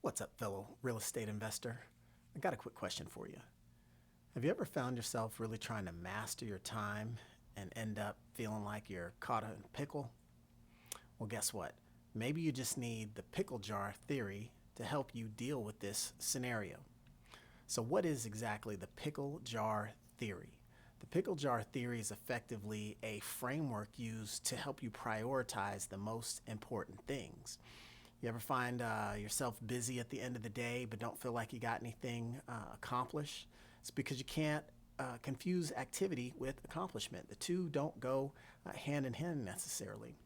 What's up, fellow real estate investor? I got a quick question for you. Have you ever found yourself really trying to master your time and end up feeling like you're caught in a pickle? Well, guess what? Maybe you just need the pickle jar theory to help you deal with this scenario. So what is exactly the pickle jar theory? The pickle jar theory is effectively a framework used to help you prioritize the most important things. You ever find yourself busy at the end of the day but don't feel like you got anything accomplished? It's because you can't confuse activity with accomplishment. The two don't go hand in hand necessarily.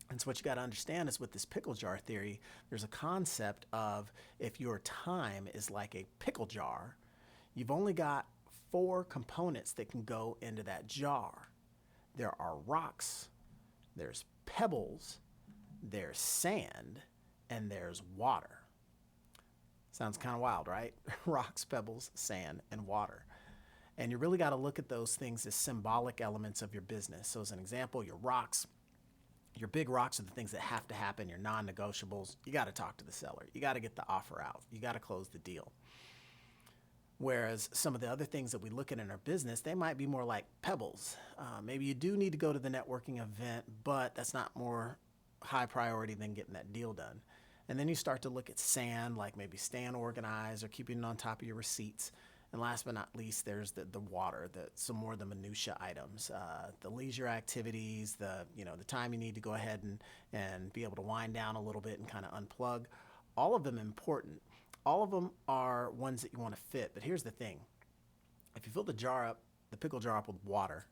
And so what you got to understand is with this pickle jar theory, there's a concept of if your time is like a pickle jar, you've only got 4 components that can go into that jar. There are rocks, there's pebbles, there's sand, and there's water. Sounds kind of wild, right? Rocks, pebbles, sand, and water. And you really got to look at those things as symbolic elements of your business. So as an example, your rocks, your big rocks are the things that have to happen, your non-negotiables. You got to talk to the seller. You got to get the offer out. You got to close the deal. Whereas some of the other things that we look at in our business, they might be more like pebbles. Maybe you do need to go to the networking event, but that's not more high priority than getting that deal done. And then you start to look at sand, like maybe staying organized or keeping it on top of your receipts. And last but not least, there's the water, some more of the minutia items, the leisure activities, the time you need to go ahead and be able to wind down a little bit and kind of unplug. All of them important. All of them are ones that you want to fit. But here's the thing. If you fill the pickle jar up with water,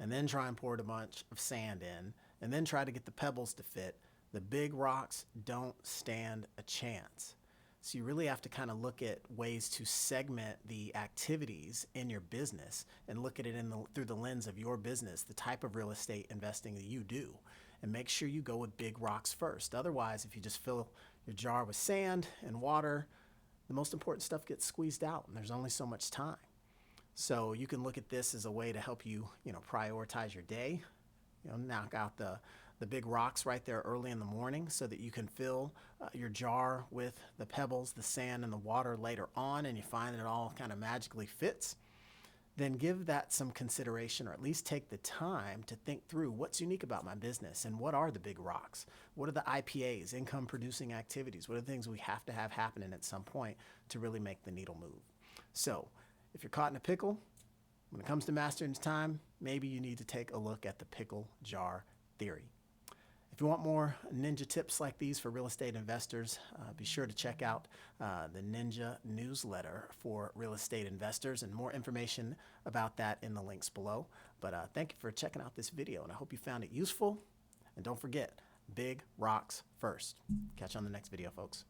and then try and pour a bunch of sand in, and then try to get the pebbles to fit, the big rocks don't stand a chance. So you really have to kind of look at ways to segment the activities in your business and look at it through the lens of your business, the type of real estate investing that you do, and make sure you go with big rocks first. Otherwise, if you just fill your jar with sand and water, the most important stuff gets squeezed out, and there's only so much time. So you can look at this as a way to help you, prioritize your day. Knock out the big rocks right there early in the morning so that you can fill your jar with the pebbles, the sand, and the water later on, and you find that it all kind of magically fits. Then give that some consideration, or at least take the time to think through what's unique about my business and what are the big rocks? What are the IPAs, income producing activities? What are the things we have to have happening at some point to really make the needle move? So if you're caught in a pickle, when it comes to mastering time, maybe you need to take a look at the pickle jar theory. If you want more ninja tips like these for real estate investors, be sure to check out the Ninja newsletter for real estate investors, and more information about that in the links below. But thank you for checking out this video, and I hope you found it useful. And don't forget, big rocks first. Catch you on the next video, folks.